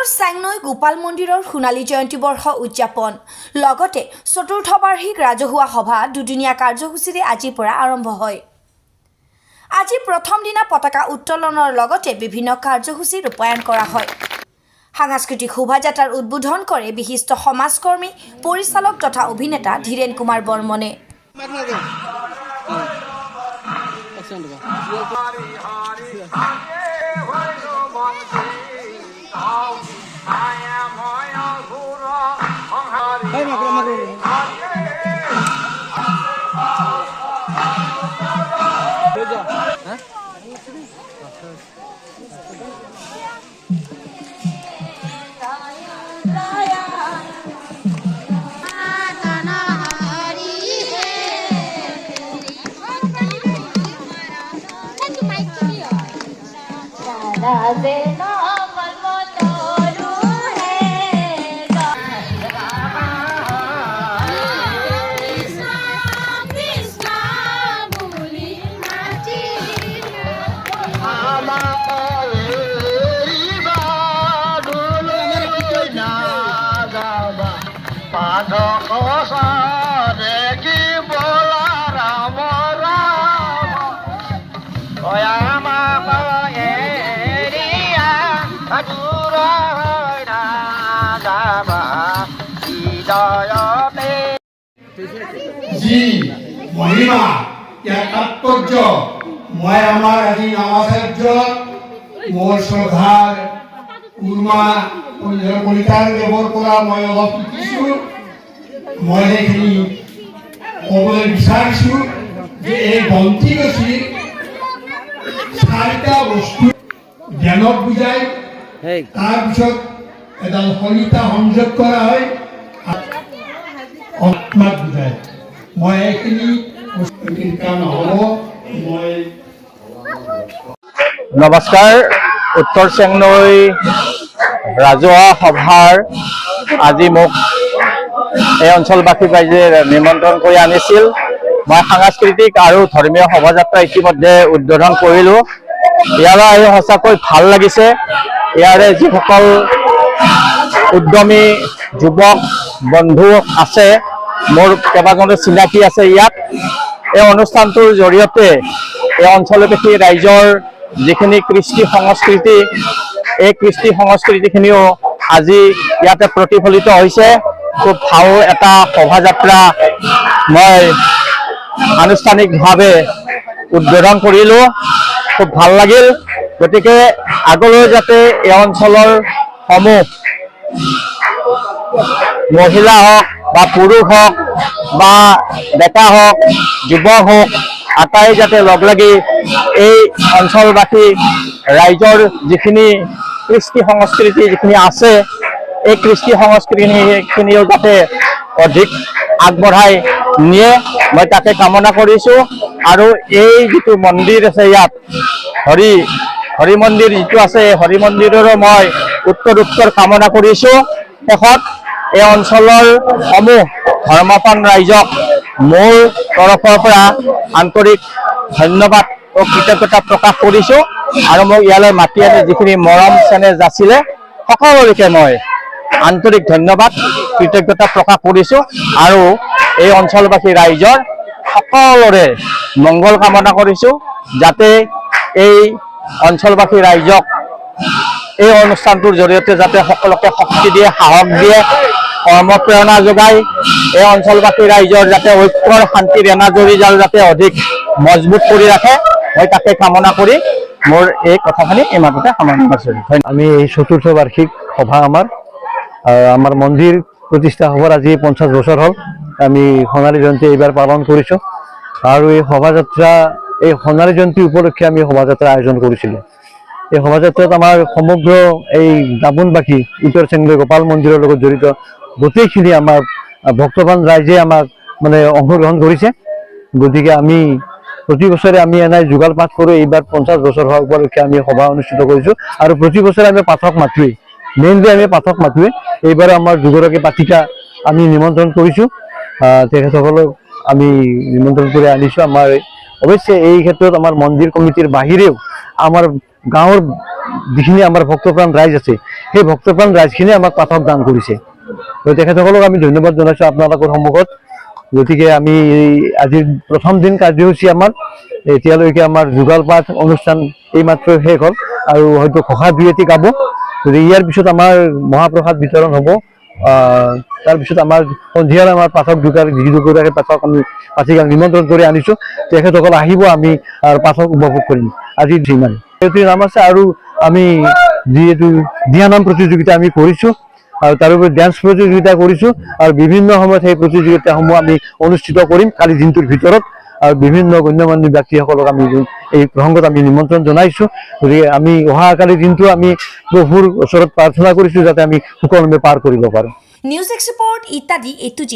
উত্তৰ চেংনৈ গোপাল মন্দিৰৰ সোণালী জয়ন্তী বৰ্ষ উদযাপন লগতে চতুৰ্থ বাৰ্ষিক ৰাজহুৱা সভা দুদিনীয়া কাৰ্যসূচীৰে আজিৰ পৰা আৰম্ভ হয়। আজি প্ৰথম দিনা পতাকা উত্তোলনৰ লগতে বিভিন্ন কাৰ্যসূচী ৰূপায়ণ কৰা হয়। সাংস্কৃতিক শোভাযাত্ৰাৰ উদ্বোধন কৰে বিশিষ্ট সমাজকৰ্মী পৰিচালক তথা অভিনেতা ধীৰেন কুমাৰ বৰ্মনে। जी महिमा या तात्पर्य मैं आमार আজি নামাচাৰ্য मोर श्रद्धार उर्मा কলিতাৰ দেৱৰ পৰা মই অলপ শিকিছোঁ। মই এইখিনি ক'বলৈ বিচাৰিছোঁ যে এই বন্তি গছি চাৰিটা বস্তু জ্ঞানক বুজায়, তাৰপিছত এডাল কলিতা সংযোগ কৰা হয়, আত্মাক বুজায়। মই এইখিনি কাম হ'ব। মই নমস্কাৰ। উত্তৰ চেংনৈ ৰাজহুৱা সভাৰ আজি মোক এই অঞ্চলবাসী ৰাইজে নিমন্ত্ৰণ কৰি আনিছিল। মই সাংস্কৃতিক আৰু ধৰ্মীয় শোভাযাত্ৰা ইতিমধ্যে উদ্বোধন কৰিলোঁ। ইয়াৰে আহি সঁচাকৈ ভাল লাগিছে। ইয়াৰে যিসকল উদ্যমী যুৱক বন্ধু আছে, মোৰ কেইবাজনো চিনাকি আছে ইয়াত। এই অনুষ্ঠানটোৰ জৰিয়তে এই অঞ্চলবাসী ৰাইজৰ যিখিনি কৃষ্টি সংস্কৃতি, এই কৃষ্টি সংস্কৃতিখিনিও আজি ইয়াতে প্ৰতিফলিত হৈছে। খুব ভাল এটা শোভাযাত্ৰা মই আনুষ্ঠানিকভাৱে উদ্বোধন কৰিলোঁ। খুব ভাল লাগিল। গতিকে আগলৈ যাতে এই অঞ্চলৰ সমূহ মহিলা হওক বা পুৰুষ হওক বা ডেকা হওক যুৱক হওক আটাই যাতে লগ লাগি এই অঞ্চলবাসী ৰাইজৰ যিখিনি কৃষ্টি সংস্কৃতি যিখিনি আছে, এই কৃষ্টি সংস্কৃতিখিনিও যাতে অধিক আগবঢ়াই নিয়ে, মই তাকে কামনা কৰিছোঁ। আৰু এই যিটো মন্দিৰ আছে ইয়াত হৰি মন্দিৰ যিটো আছে, হৰি মন্দিৰৰো মই উত্তৰ কামনা কৰিছোঁ। শেষত এই অঞ্চলৰ সমূহ ধৰ্মপ্ৰাণ ৰাইজক মোৰ তৰফৰ পৰা আন্তৰিক ধন্যবাদ ও কৃতজ্ঞতা প্ৰকাশ কৰিছোঁ। আৰু মোক ইয়ালৈ মাতি আনি যিখিনি মৰম চেনেহ যাচিলে সকলোকে মই আন্তৰিক ধন্যবাদ কৃতজ্ঞতা প্ৰকাশ কৰিছোঁ। আৰু এই অঞ্চলবাসী ৰাইজৰ সকলোৰে মংগল কামনা কৰিছোঁ, যাতে এই অঞ্চলবাসী ৰাইজক এই অনুষ্ঠানটোৰ জৰিয়তে যাতে সকলোকে শক্তি দিয়ে, সাহস দিয়ে, কৰ্মপ্ৰেৰণা যোগায়। এই অঞ্চলবাসী ৰাইজৰ যাতে ঐক্যৰ শান্তিৰ এনাজৰীডাল যাতে অধিক মজবুত কৰি ৰাখে, মই তাকে কামনা কৰি মোৰ এই কথাখিনি ইমানতে সামৰণি মাৰিছোঁ। আমি এই চতুৰ্থ বাৰ্ষিক সভা আমাৰ মন্দিৰ প্ৰতিষ্ঠা হোৱাৰ আজি 50 বছৰ হ'ল। আমি সোণালী জয়ন্তী এইবাৰ পালন কৰিছোঁ। আৰু এই শোভাযাত্ৰা, এই সোণালী জয়ন্তী উপলক্ষে আমি শোভাযাত্ৰা আয়োজন কৰিছিলোঁ। এই শোভাযাত্ৰাত আমাৰ সমগ্ৰ এই দাবোনবাসী উত্তৰ চেংনৈ গোপাল মন্দিৰৰ লগত জড়িত গোটেইখিনি আমাৰ ভক্তবান ৰাইজে আমাক মানে অংশগ্ৰহণ কৰিছে। গতিকে আমি প্ৰতি বছৰে আমি এনাই যুগল পাঠ কৰোঁ। এইবাৰ 50 বছৰ হোৱা উপলক্ষে আমি সভা অনুষ্ঠিত কৰিছোঁ। আৰু প্ৰতি বছৰে আমি পাঠক মাতোৱেই, মেইনলি আমি পাঠক মাতোৱেই। এইবাৰ আমাৰ দুগৰাকী পাঠিকা আমি নিমন্ত্ৰণ কৰিছোঁ। তেখেতসকলক আমি নিমন্ত্ৰণ কৰি আনিছোঁ। আমাৰ অৱশ্যে এই ক্ষেত্ৰত আমাৰ মন্দিৰ কমিটিৰ বাহিৰেও আমাৰ গাঁৱৰ যিখিনি আমাৰ ভক্তপ্ৰাণ ৰাইজ আছে সেই ভক্তপ্ৰাণ ৰাইজখিনি আমাক পাঠক দান কৰিছে। তেখেতসকলক আমি ধন্যবাদ জনাইছোঁ আপোনালোকৰ সন্মুখত। গতিকে আমি আজিৰ প্ৰথম দিন কাৰ্যসূচী আমাৰ এতিয়ালৈকে আমাৰ যুগল পাঠ অনুষ্ঠান এইমাত্ৰ শেষ হ'ল আৰু হয়তো ঘোষা দুই এটি গাব। গতিকে ইয়াৰ পিছত আমাৰ মহাপ্ৰসাদ বিতৰণ হ'ব। তাৰপিছত আমাৰ সন্ধিয়াৰ আমাৰ পাঠক দুগৰাকী পাঠক আমি পাঠিকাক নিমন্ত্ৰণ কৰি আনিছোঁ। তেখেতসকল আহিব, আমি পাঠক উপভোগ কৰিম। আজি যিমানে নাম আছে আৰু আমি যিহেতু দিহানাম প্ৰতিযোগিতা আমি কৰিছোঁ আৰু তাৰোপৰি ডেন্স প্ৰতিযোগিতা কৰিছোঁ আৰু বিভিন্ন সময়ত সেই প্ৰতিযোগিতাসমূহ আমি অনুষ্ঠিত কৰিম কালি দিনটোৰ ভিতৰত। আৰু বিভিন্ন গণ্যমান্য ব্যক্তিসকলক আমি এই প্ৰসংগত আমি নিমন্ত্ৰণ জনাইছোঁ। গতিকে আমি অহাকালি দিনটো আমি প্ৰভুৰ ওচৰত প্ৰাৰ্থনা কৰিছোঁ যাতে আমি সুকলমে পাৰ কৰিব পাৰোঁ। নিউজ এক্সপোৰ্ট ইত্যাদি A to Z।